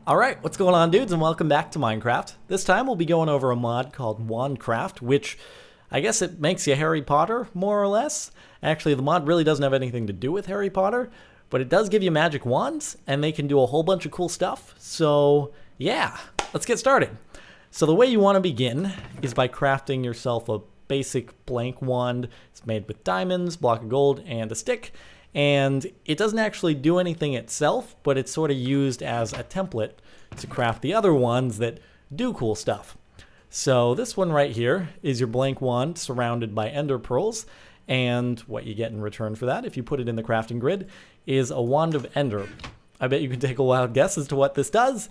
Alright, what's going on, dudes, and welcome back to Minecraft. This time we'll be going over a mod called WandCraft, which I guess it makes you Harry Potter, more or less. Actually, the mod really doesn't have anything to do with Harry Potter, but it does give you magic wands, and they can do a whole bunch of cool stuff. So, yeah, let's get started. So the way you want to begin is by crafting yourself a basic blank wand. It's made with diamonds, block of gold, and a stick. And it doesn't actually do anything itself, but it's sort of used as a template to craft the other ones that do cool stuff. So this one right here is your blank wand surrounded by ender pearls. And what you get in return for that, if you put it in the crafting grid, is a wand of ender. I bet you can take a wild guess as to what this does.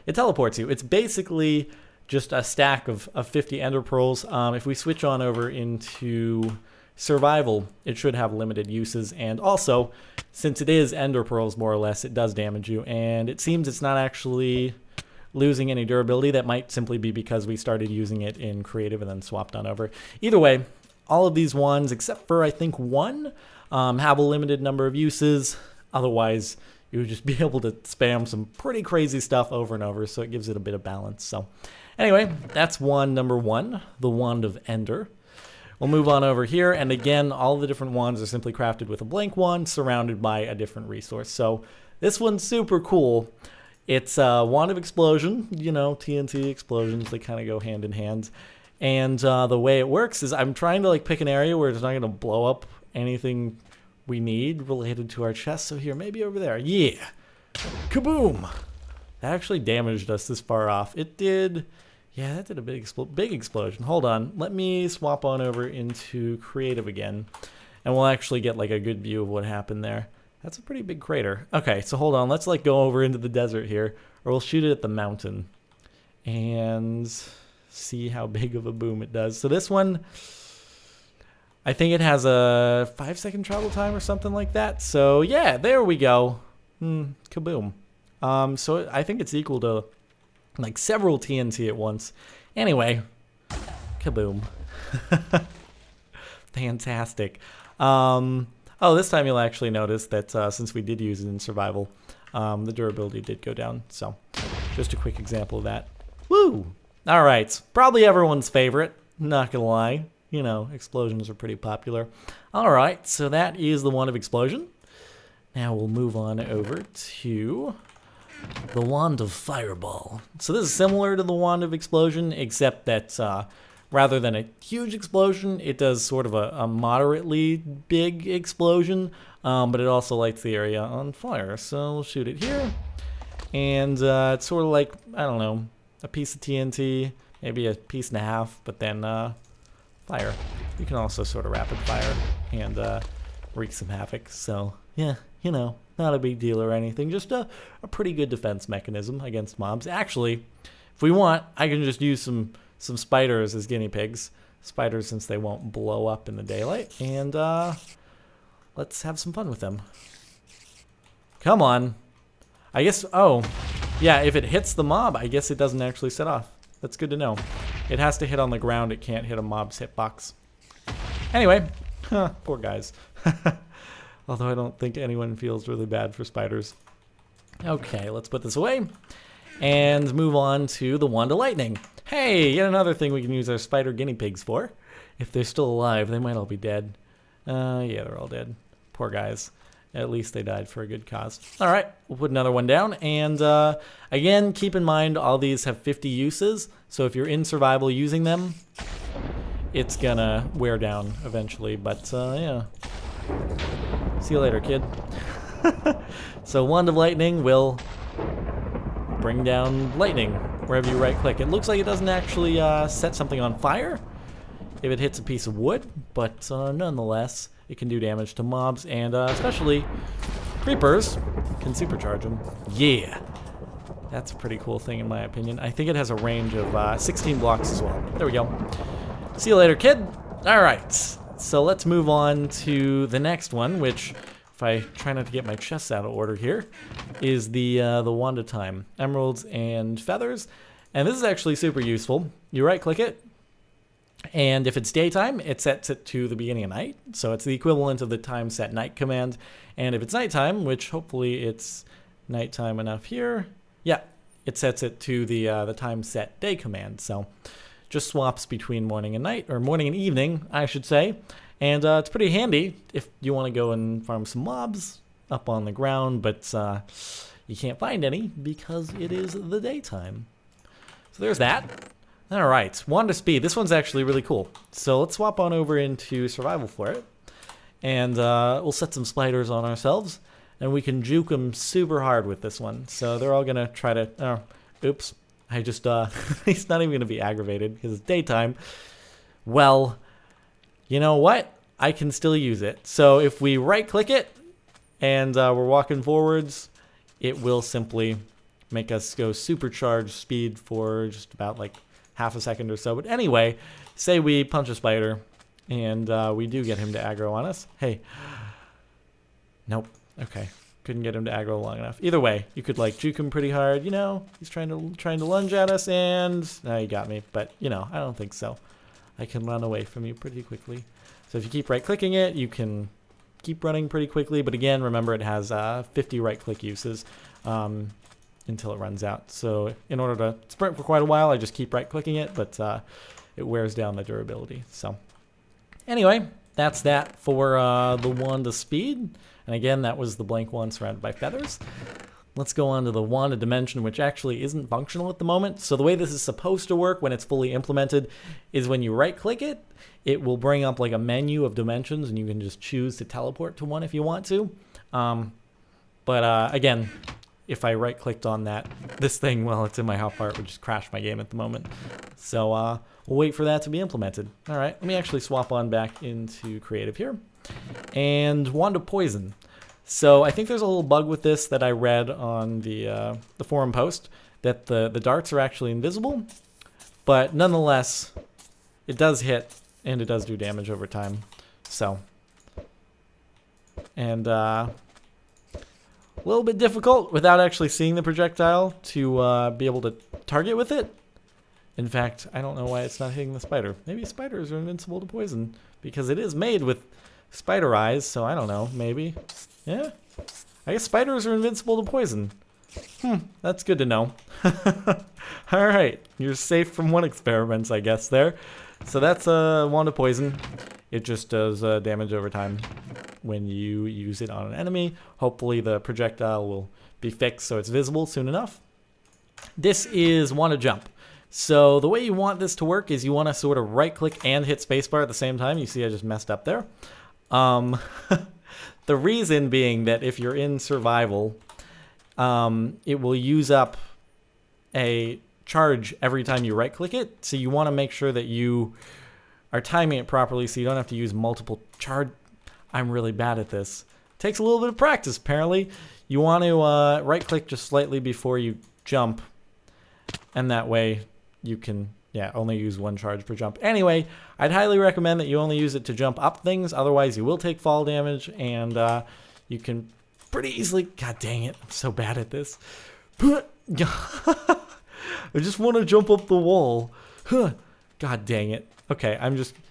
It teleports you. It's basically just a stack of 50 ender pearls. If we switch on over into survival, it should have limited uses, and also, since it is ender pearls more or less, it does damage you, and it seems it's not actually losing any durability. That might simply be because we started using it in creative and then swapped on over. Either way, all of these ones, except for I think one, have a limited number of uses. Otherwise, you would just be able to spam some pretty crazy stuff over and over, so it gives it a bit of balance. So anyway, that's wand number one, the Wand of Ender. We'll move on over here, and again, all the different wands are simply crafted with a blank wand surrounded by a different resource. So this one's super cool. It's a Wand of Explosion. You know, TNT explosions, they kind of go hand in hand. And the way it works is I'm trying to pick an area where it's not going to blow up anything we need related to our chest. So here, maybe over there. Yeah! Kaboom! That actually damaged us this far off. It did... Yeah, that did a big explosion. Hold on. Let me swap on over into creative again. And we'll actually get a good view of what happened there. That's a pretty big crater. Okay, so hold on. Let's go over into the desert here. Or we'll shoot it at the mountain. And see how big of a boom it does. So this one, I think it has a 5-second travel time or something like that. So yeah, there we go. Kaboom. So I think it's equal to several TNT at once. Anyway, kaboom. Fantastic. Oh, this time you'll actually notice that since we did use it in survival, the durability did go down. So, just a quick example of that. Woo! Alright, probably everyone's favorite, not gonna lie. You know, explosions are pretty popular. Alright, so that is the Wand of Explosion. Now we'll move on over to the Wand of Fireball. So this is similar to the Wand of Explosion, except that rather than a huge explosion, it does sort of a moderately big explosion, but it also lights the area on fire. So we'll shoot it here, and it's sort of like, I don't know, a piece of TNT, maybe a piece and a half, but then fire. You can also sort of rapid fire and wreak some havoc. So yeah, you know, not a big deal or anything, just a pretty good defense mechanism against mobs. Actually, if we want, I can just use some spiders as guinea pigs. Spiders, since they won't blow up in the daylight, and let's have some fun with them. Come on. I guess, oh, yeah, if it hits the mob, I guess it doesn't actually set off. That's good to know. It has to hit on the ground, it can't hit a mob's hitbox. Anyway, poor guys. Although I don't think anyone feels really bad for spiders. Okay, let's put this away and move on to the Wand of Lightning. Hey, yet another thing we can use our spider guinea pigs for. If they're still alive, they might all be dead. Yeah, they're all dead. Poor guys. At least they died for a good cause. Alright, we'll put another one down. And again, keep in mind all these have 50 uses. So if you're in survival using them, it's gonna wear down eventually. But yeah. See you later, kid. So Wand of Lightning will bring down lightning wherever you right click. It looks like it doesn't actually set something on fire if it hits a piece of wood, but nonetheless, it can do damage to mobs, and especially creepers can supercharge them. Yeah, that's a pretty cool thing in my opinion. I think it has a range of 16 blocks as well. There we go. See you later, kid. All right. So let's move on to the next one, which, if I try not to get my chest out of order here, is the Wand of Time. Emeralds and feathers. And this is actually super useful. You right-click it, and if it's daytime, it sets it to the beginning of night. So it's the equivalent of the time set night command. And if it's nighttime, which hopefully it's nighttime enough here, yeah, it sets it to the time set day command. So just swaps between morning and night, or morning and evening, I should say. And it's pretty handy if you want to go and farm some mobs up on the ground, but you can't find any because it is the daytime. So there's that. All right, Wand of Speed. This one's actually really cool. So let's swap on over into survival for it. And we'll set some spiders on ourselves, and we can juke them super hard with this one. So they're all going to try to... Oh, oops. I just... he's not even going to be aggravated because it's daytime. Well, you know what? I can still use it. So if we right-click it, and we're walking forwards, it will simply make us go supercharged speed for just about like half a second or so. But anyway, say we punch a spider, and we do get him to aggro on us. Hey. Nope. Okay. Couldn't get him to aggro long enough. Either way, you could like juke him pretty hard. You know, he's trying to lunge at us, and now he got me. But you know, I don't think so. I can run away from you pretty quickly. So if you keep right-clicking it, you can keep running pretty quickly. But again, remember it has 50 right-click uses until it runs out. So in order to sprint for quite a while, I just keep right-clicking it, but it wears down the durability. So anyway, that's that for the Wand of Speed. And again, that was the blank one surrounded by feathers. Let's go on to the Wand of Dimension, which actually isn't functional at the moment. So the way this is supposed to work when it's fully implemented is when you right-click it, it will bring up like a menu of dimensions, and you can just choose to teleport to one if you want to. But again, if I right-clicked on this thing while it's in my hotbar, it would just crash my game at the moment. So we'll wait for that to be implemented. All right, let me actually swap on back into Creative here. And Wand of Poison. So I think there's a little bug with this that I read on the forum post, that the darts are actually invisible, but nonetheless, it does hit and it does do damage over time. So, and a little bit difficult without actually seeing the projectile to be able to target with it. In fact, I don't know why it's not hitting the spider. Maybe spiders are invincible to poison because it is made with spider eyes, so I don't know, maybe. Yeah, I guess spiders are invincible to poison. That's good to know. All right, you're safe from one experiment, I guess, there. So that's a Wand of Poison. It just does damage over time when you use it on an enemy. Hopefully the projectile will be fixed so it's visible soon enough. This is Wand of Jump. So the way you want this to work is you want to sort of right-click and hit spacebar at the same time. You see I just messed up there. The reason being that if you're in survival, it will use up a charge every time you right-click it. So you want to make sure that you are timing it properly so you don't have to use multiple charge. I'm really bad at this. Takes a little bit of practice, apparently. You want to right-click just slightly before you jump, and that way you can, only use one charge per jump. Anyway, I'd highly recommend that you only use it to jump up things. Otherwise, you will take fall damage, and you can pretty easily... God dang it, I'm so bad at this. I just want to jump up the wall. God dang it. Okay,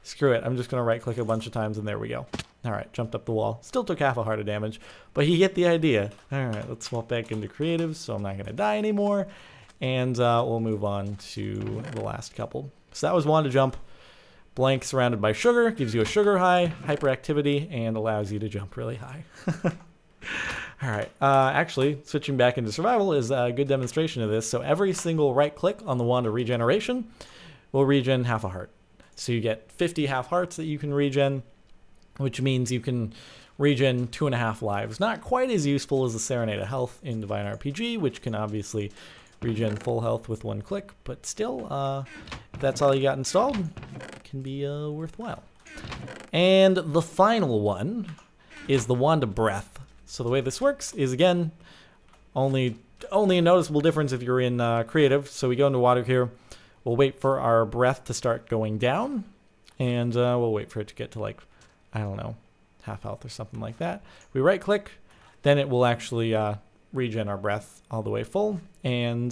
screw it. I'm just going to right-click a bunch of times, and there we go. All right, jumped up the wall. Still took half a heart of damage, but you get the idea. All right, let's swap back into creative, so I'm not going to die anymore. And we'll move on to the last couple. So that was Wand of Jump. Blank surrounded by sugar. Gives you a sugar high, hyperactivity, and allows you to jump really high. All right. Actually, switching back into survival is a good demonstration of this. So every single right click on the Wand of Regeneration will regen half a heart. So you get 50 half hearts that you can regen, which means you can regen 2.5 lives. Not quite as useful as the Serenade of Health in Divine RPG, which can obviously regen full health with one click, but still, if that's all you got installed, it can be worthwhile. And the final one is the Wand of Breath. So the way this works is, again, only a noticeable difference if you're in creative. So we go into water here. We'll wait for our breath to start going down, and we'll wait for it to get to, like, I don't know, half health or something like that. We right click, then it will actually regen our breath all the way full. And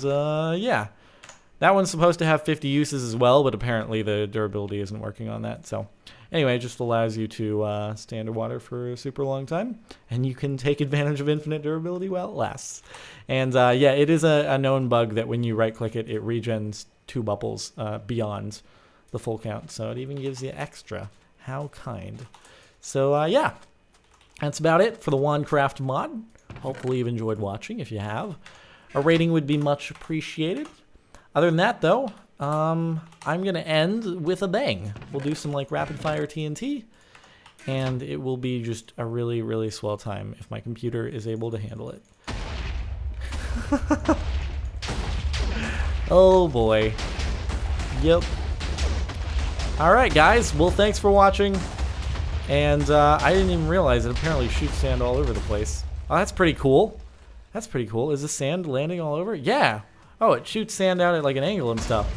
That one's supposed to have 50 uses as well, but apparently the durability isn't working on that. So anyway, it just allows you to stay underwater for a super long time, and you can take advantage of infinite durability while it lasts. And yeah, it is a known bug that when you right-click it, it regens 2 bubbles beyond the full count. So it even gives you extra. How kind. So yeah, that's about it for the WandCraft mod. Hopefully you've enjoyed watching. If you have, a rating would be much appreciated. Other than that, though, I'm going to end with a bang. We'll do some, like, rapid-fire TNT, and it will be just a really, really swell time if my computer is able to handle it. Oh, boy. Yep. All right, guys. Well, thanks for watching, and I didn't even realize it apparently shoots sand all over the place. Oh, that's pretty cool. That's pretty cool. Is the sand landing all over? Yeah. Oh, it shoots sand out at like an angle and stuff.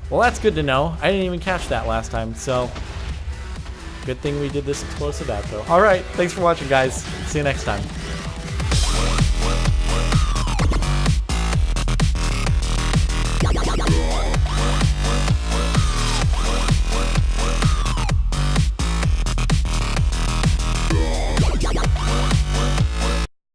Well, that's good to know. I didn't even catch that last time, so good thing we did this explosive outro. All right, thanks for watching, guys. See you next time.